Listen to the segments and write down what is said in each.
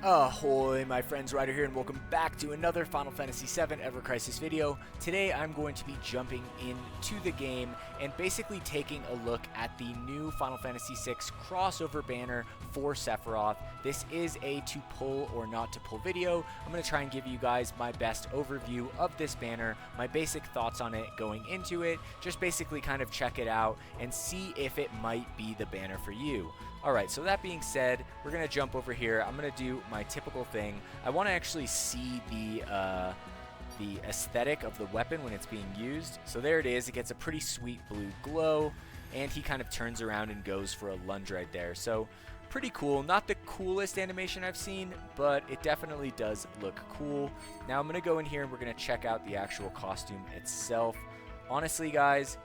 Ahoy, my friends, Ryder here, and welcome back to another Final Fantasy VII Ever Crisis video. Today I'm going to be jumping into the game and basically taking a look at the new Final Fantasy VI Crossover Banner for Sephiroth. This is a to pull or not to pull video. I'm going to try and give you guys my best overview of this banner, my basic thoughts on it going into it, just basically kind of check it out and see if it might be the banner for you. Alright, so that being said, we're going to jump over here. I'm going to do my typical thing. I want to actually see the aesthetic of the weapon when it's being used. So there it is. It gets a pretty sweet blue glow, and he kind of turns around and goes for a lunge right there. So pretty cool. Not the coolest animation I've seen, but it definitely does look cool. Now I'm going to go in here and we're going to check out the actual costume itself. Honestly, guys,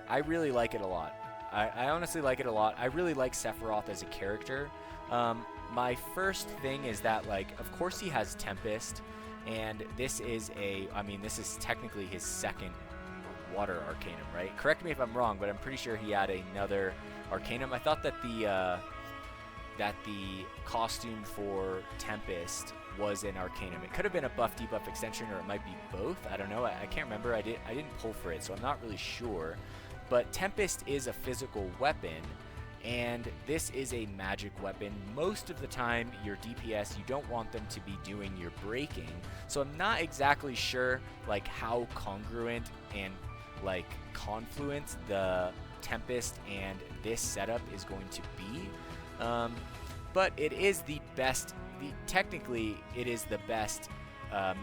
I really like it a lot. I honestly like it a lot. I really like Sephiroth as a character. My first thing is that, like, of course he has Tempest, and this is this is technically his second water arcanum, right? Correct me if I'm wrong, but I'm pretty sure he had another arcanum. I thought that the costume for Tempest was an arcanum. It could have been a buff debuff extension, or it might be both. I don't know. I can't remember. I didn't pull for it, so I'm not really sure. But Tempest is a physical weapon, and this is a magic weapon. Most of the time, your DPS, you don't want them to be doing your breaking. So I'm not exactly sure like how congruent and like confluent the Tempest and this setup is going to be. But it is the best, technically it is the best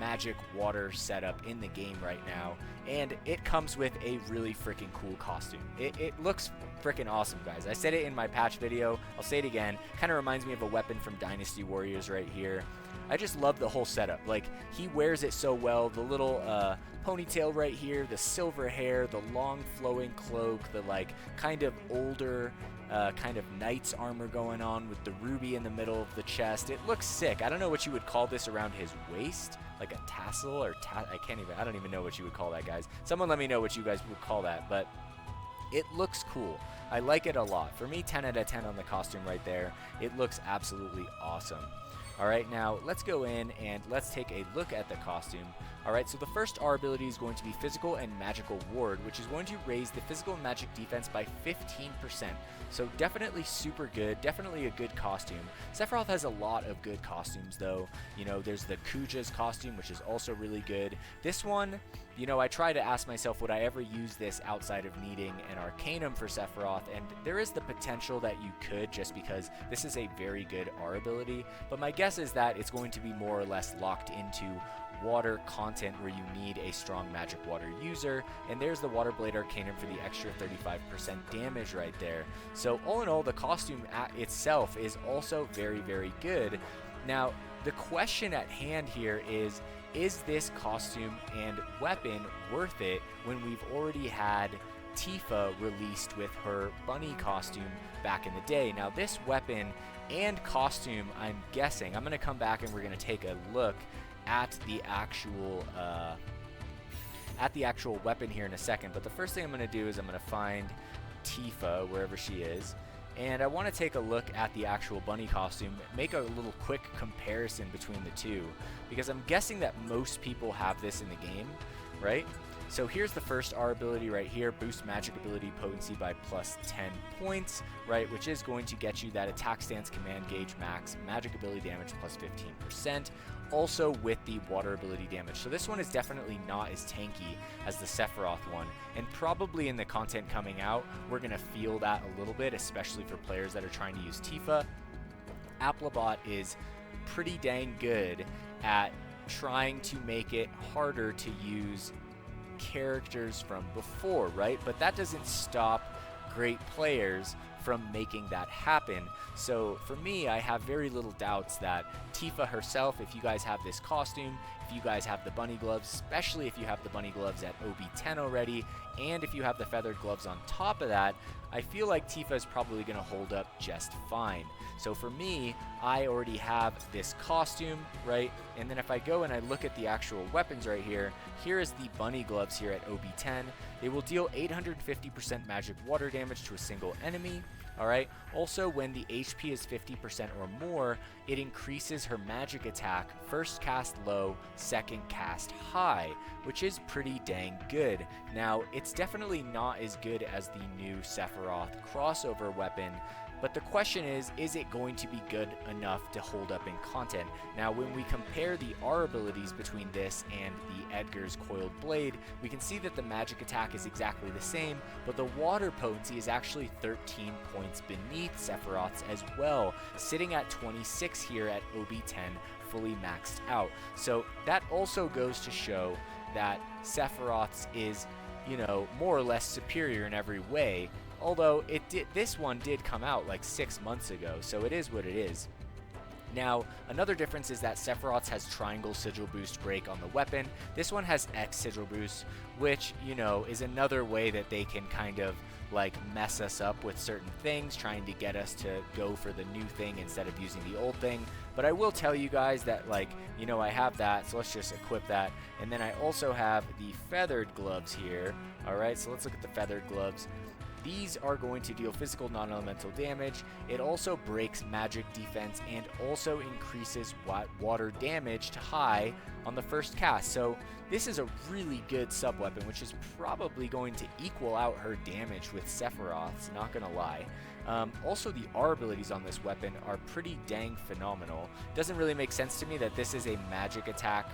magic water setup in the game right now, and it comes with a really freaking cool costume. It looks freaking awesome, guys. I said it in my patch video, I'll say it again. Kind of reminds me of a weapon from Dynasty Warriors right here. I just love the whole setup. Like, he wears it so well. The little ponytail right here, the silver hair, the long flowing cloak, the like kind of older kind of knight's armor going on with the ruby in the middle of the chest. It looks sick. I don't know what you would call this around his waist, like a tassel or I don't even know what you would call that, guys. Someone let me know what you guys would call that, but it looks cool. I like it a lot. For me, 10 out of 10 on the costume right there. It looks absolutely awesome. Alright, now let's go in and let's take a look at the costume. Alright, so the first R ability is going to be Physical and Magical Ward, which is going to raise the physical and magic defense by 15%. So definitely super good, definitely a good costume. Sephiroth has a lot of good costumes though. You know, there's the Kuja's costume, which is also really good. This one, you know, I try to ask myself, would I ever use this outside of needing an Arcanum for Sephiroth? And there is the potential that you could, just because this is a very good R ability. But my guess is that it's going to be more or less locked into water content where you need a strong magic water user, and there's the Water Blade Arcanum for the extra 35% damage right there. So all in all, the costume itself is also very, very good. Now, the question at hand here is this costume and weapon worth it when we've already had Tifa released with her bunny costume back in the day? Now, this weapon and costume, I'm guessing, I'm going to come back and we're going to take a look at the actual weapon here in a second. But the first thing I'm going to do is I'm going to find Tifa wherever she is, and I want to take a look at the actual bunny costume, make a little quick comparison between the two, because I'm guessing that most people have this in the game, right? So here's the first R ability right here, boost magic ability potency by plus 10 points, right, which is going to get you that attack stance command gauge max magic ability damage plus 15%, also with the water ability damage. So this one is definitely not as tanky as the Sephiroth one, and probably in the content coming out, we're going to feel that a little bit, especially for players that are trying to use Tifa. Applebot is pretty dang good at trying to make it harder to use characters from before, right? But that doesn't stop great players from making that happen. So for me, I have very little doubts that Tifa herself, if you guys have this costume, if you guys have the bunny gloves, especially if you have the bunny gloves at OB10 already, and if you have the feathered gloves on top of that, I feel like Tifa is probably going to hold up just fine. So for me, I already have this costume, right? And then if I go and I look at the actual weapons right here, here is the bunny gloves here at OB10. They will deal 850% magic water damage to a single enemy, Alright, also when the HP is 50% or more, it increases her magic attack, first cast low, second cast high, which is pretty dang good. Now, it's definitely not as good as the new Sephiroth crossover weapon, but the question is it going to be good enough to hold up in content? Now, when we compare the R abilities between this and the Edgar's Coiled Blade, we can see that the magic attack is exactly the same, but the water potency is actually 13 points beneath Sephiroth's as well, sitting at 26 here at OB10, fully maxed out. So that also goes to show that Sephiroth's is, you know, more or less superior in every way. Although this one did come out like 6 months ago, so it is what it is. Now, another difference is that Sephiroth's has triangle sigil boost break on the weapon. This one has X sigil boost, which, you know, is another way that they can kind of like mess us up with certain things, trying to get us to go for the new thing instead of using the old thing. But I will tell you guys that, like, you know, I have that, so let's just equip that. And then I also have the feathered gloves here. Alright, so let's look at the feathered gloves. These are going to deal physical non-elemental damage. It also breaks magic defense and also increases water damage to high on the first cast. So this is a really good sub-weapon, which is probably going to equal out her damage with Sephiroth's, not gonna lie. Also, the R abilities on this weapon are pretty dang phenomenal. Doesn't really make sense to me that this is a magic attack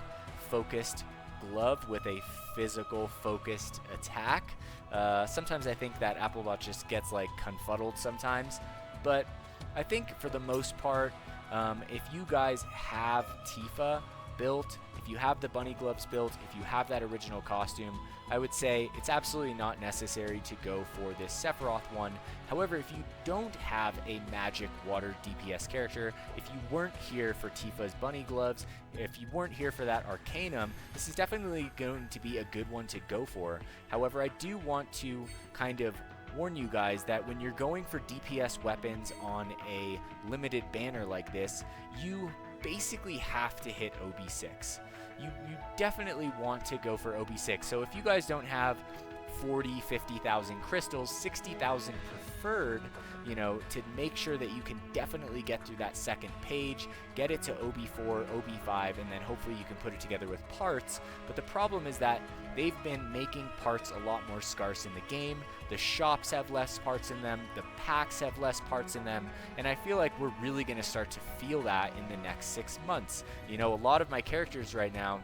focused glove with a physical focused attack. Sometimes I think that Applebot just gets like confuddled sometimes, but I think for the most part, if you guys have Tifa built, if you have the bunny gloves built, if you have that original costume, I would say it's absolutely not necessary to go for this Sephiroth one. However, if you don't have a magic water DPS character, if you weren't here for Tifa's bunny gloves, if you weren't here for that Arcanum, this is definitely going to be a good one to go for. However, I do want to kind of warn you guys that when you're going for DPS weapons on a limited banner like this, you basically have to hit OB6. You definitely want to go for OB6. So if you guys don't have 40, 50,000 crystals, 60,000 preferred, you know, to make sure that you can definitely get through that second page, get it to OB4, OB5, and then hopefully you can put it together with parts. But the problem is that they've been making parts a lot more scarce in the game. The shops have less parts in them, the packs have less parts in them, and I feel like we're really going to start to feel that in the next 6 months. You know, a lot of my characters right now,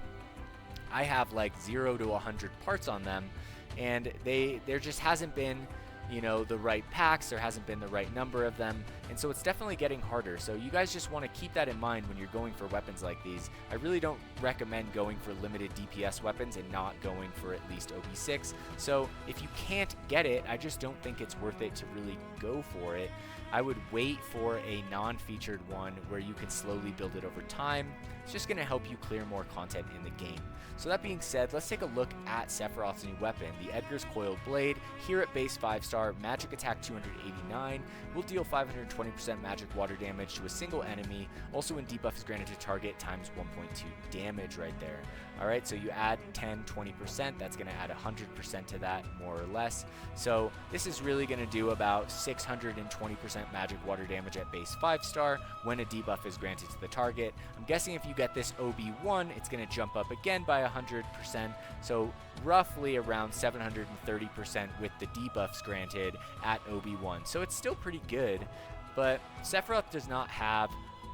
I have like 0 to 100 parts on them, and there just hasn't been, you know, the right packs, there hasn't been the right number of them, and so it's definitely getting harder. So you guys just want to keep that in mind when you're going for weapons like these. I really don't recommend going for limited DPS weapons and not going for at least OB6. So if you can't get it, I just don't think it's worth it to really go for it. I would wait for a non-featured one where you can slowly build it over time. It's just going to help you clear more content in the game. So that being said, let's take a look at Sephiroth's new weapon, the Edgar's Coiled Blade. Here at base 5-star, magic attack 289, will deal 520% magic water damage to a single enemy. Also when debuff is granted to target, times 1.2 damage right there. Alright, so you add 10, 20%, that's going to add 100% to that, more or less. So this is really going to do about 620% magic water damage at base 5-star when a debuff is granted to the target. I'm guessing if you get this OB1, it's going to jump up again by 100%, so roughly around 730% with the debuffs granted at OB1. So it's still pretty good, but Sephiroth does not have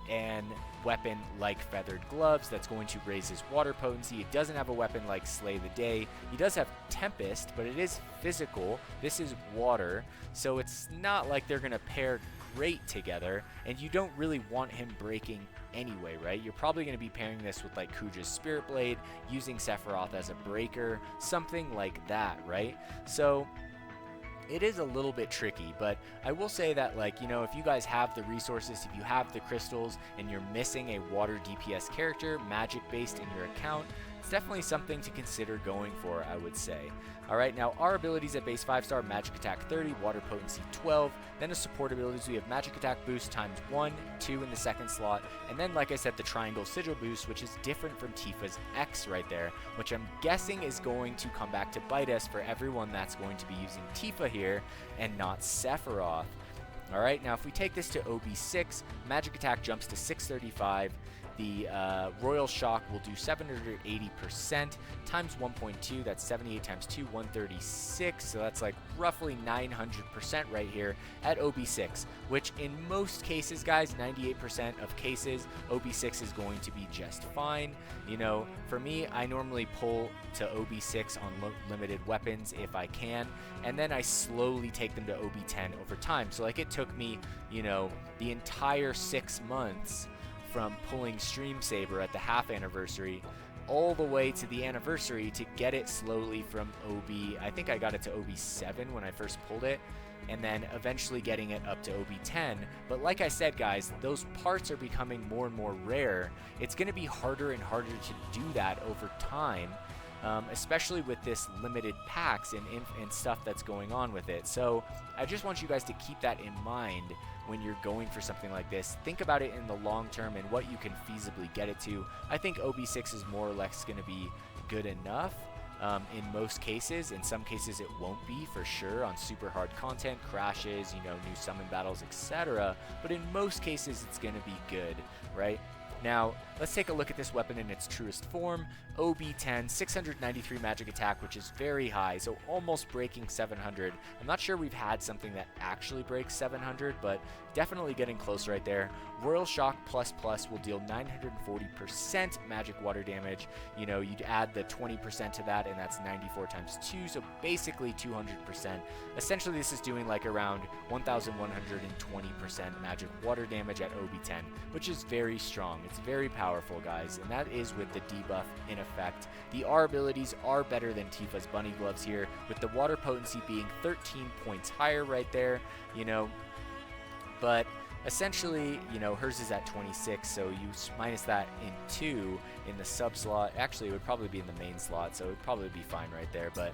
an weapon like Feathered Gloves that's going to raise his water potency. It doesn't have a weapon like Slay the Day. He does have Tempest, but it is physical. This is water, so it's not like they're going to pair great together, and you don't really want him breaking anyway, right? You're probably going to be pairing this with like Kuja's Spirit Blade, using Sephiroth as a breaker, something like that, right? So it is a little bit tricky, but I will say that, like, you know, if you guys have the resources, if you have the crystals, and you're missing a water DPS character, magic based in your account, it's definitely something to consider going for, I would say. Alright, now our abilities at base 5-star, magic attack 30, water potency 12, then as support abilities we have magic attack boost times 1, 2 in the second slot, and then like I said, the triangle sigil boost, which is different from Tifa's X right there, which I'm guessing is going to come back to bite us for everyone that's going to be using Tifa here and not Sephiroth. Alright, now if we take this to OB6, magic attack jumps to 635. The Royal Shock will do 780% times 1.2. That's 78 times 2, 136. So that's like roughly 900% right here at OB6, which in most cases, guys, 98% of cases, OB6 is going to be just fine. You know, for me, I normally pull to OB6 on limited weapons if I can, and then I slowly take them to OB10 over time. So like it took me, you know, the entire 6 months from pulling Stream Saber at the half anniversary all the way to the anniversary to get it slowly from OB. I think I got it to OB7 when I first pulled it, and then eventually getting it up to OB10. But like I said, guys, those parts are becoming more and more rare. It's going to be harder and harder to do that over time, especially with this limited packs and stuff that's going on with it. So I just want you guys to keep that in mind when you're going for something like this. Think about it in the long term and what you can feasibly get it to. I think OB6 is more or less going to be good enough in most cases. In some cases it won't be, for sure, on super hard content, crashes, you know, new summon battles, etc. But in most cases it's going to be good, right? Now, let's take a look at this weapon in its truest form. OB10, 693 magic attack, which is very high, so almost breaking 700. I'm not sure we've had something that actually breaks 700, but definitely getting close right there. Royal Shock plus will deal 940% magic water damage. You know, you'd add the 20% to that, and that's 94 times 2, so basically 200%. Essentially, this is doing like around 1,120% magic water damage at OB10, which is very strong. It's very powerful, guys, and that is with the debuff in effect. The R abilities are better than Tifa's bunny gloves here, with the water potency being 13 points higher right there, you know. But essentially, you know, hers is at 26, so you minus that in 2 in the sub slot. Actually, it would probably be in the main slot, so it would probably be fine right there, but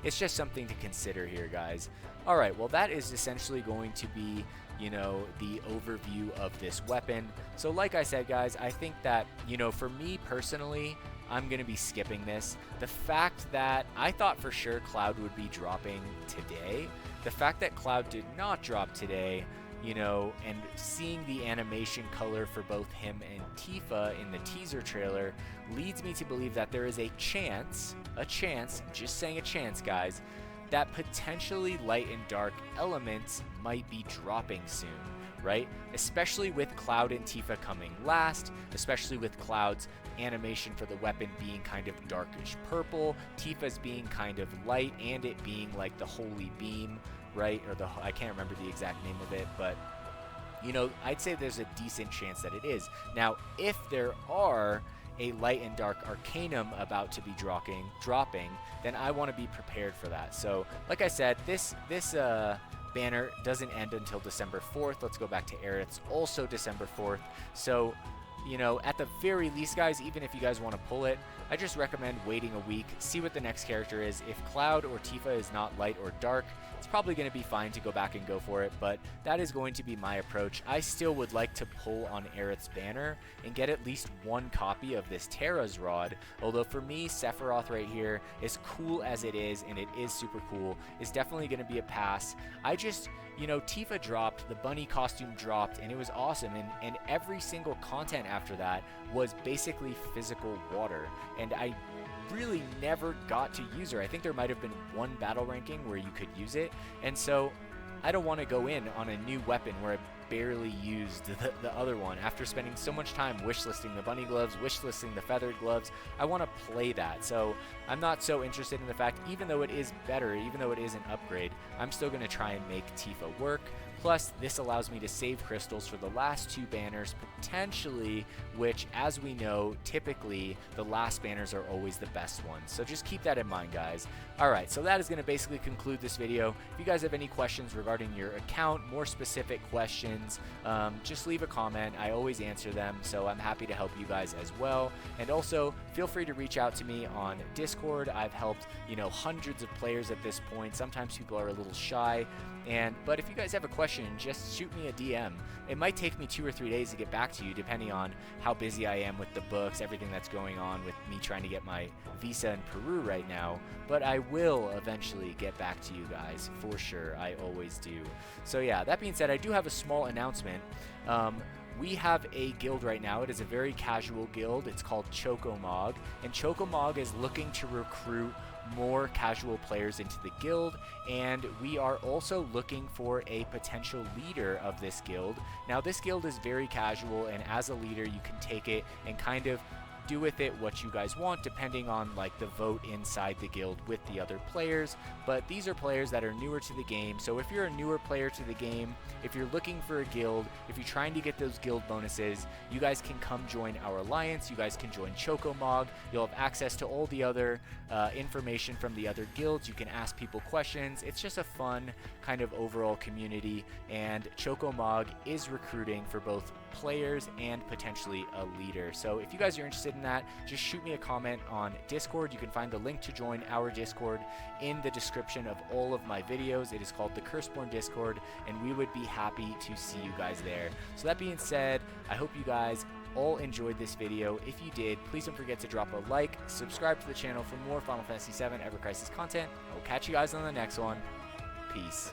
it's just something to consider here, guys. Alright, well, that is essentially going to be, you know, the overview of this weapon. So like I said, guys, I think that, you know, for me personally, I'm going to be skipping this. The fact that I thought for sure Cloud would be dropping today, the fact that Cloud did not drop today, you know, and seeing the animation color for both him and Tifa in the teaser trailer leads me to believe that there is a chance, just saying a chance, guys, that potentially light and dark elements might be dropping soon, right? Especially with Cloud and Tifa coming last, especially with Cloud's animation for the weapon being kind of darkish purple, Tifa's being kind of light, and it being like the holy beam, right? Or the, I can't remember the exact name of it, but you know, I'd say there's a decent chance that it is. Now, if there are a light and dark arcanum about to be dropping, then I want to be prepared for that. So, like I said, this banner doesn't end until December 4th. Let's go back to Aerith's, also December 4th. So, you know, at the very least, guys, even if you guys want to pull it, I just recommend waiting a week, see what the next character is. If Cloud or Tifa is not light or dark, it's probably going to be fine to go back and go for it, but that is going to be my approach. I still would like to pull on Aerith's banner and get at least one copy of this Terra's Rod, although for me, Sephiroth right here, as cool as it is, and it is super cool, is definitely going to be a pass. I just, you know, Tifa dropped, the bunny costume dropped, and it was awesome, and every single content after that was basically physical water, and I really never got to use her. I think there might have been one battle ranking where you could use it, and so I don't want to go in on a new weapon where I barely used the other one after spending so much time wishlisting the bunny gloves, wishlisting the feathered gloves. I want to play that, so I'm not so interested in the fact, even though it is better, even though it is an upgrade, I'm still going to try and make Tifa work. Plus, this allows me to save crystals for the last two banners, potentially, which, as we know, typically, the last banners are always the best ones. So just keep that in mind, guys. Alright, so that is going to basically conclude this video. If you guys have any questions regarding your account, more specific questions, just leave a comment. I always answer them, so I'm happy to help you guys as well. And also, feel free to reach out to me on Discord. I've helped, you know, hundreds of players at this point. Sometimes people are a little shy, but if you guys have a question question, just shoot me a DM. It might take me 2 or 3 days to get back to you, depending on how busy I am with the books, everything that's going on with me trying to get my visa in Peru right now, but I will eventually get back to you guys, for sure. I always do. So yeah, that being said, I do have a small announcement. We have a guild right now. It is a very casual guild. It's called Chocomog, and Chocomog is looking to recruit more casual players into the guild, and we are also looking for a potential leader of this guild. Now, this guild is very casual, and as a leader, you can take it and kind of do with it what you guys want, depending on like the vote inside the guild with the other players. But these are players that are newer to the game, so if you're a newer player to the game, if you're looking for a guild, if you're trying to get those guild bonuses, you guys can come join our alliance. You guys can join Chocomog. You'll have access to all the other information from the other guilds. You can ask people questions. It's just a fun kind of overall community, and Chocomog is recruiting for both players and potentially a leader. So if you guys are interested in that, just shoot me a comment on Discord. You can find the link to join our Discord in the description of all of my videos. It is called the Curseborn Discord, and we would be happy to see you guys there. So that being said, I hope you guys all enjoyed this video. If you did, please don't forget to drop a like, subscribe to the channel for more Final Fantasy VII Ever Crisis content. I will catch you guys on the next one. Peace.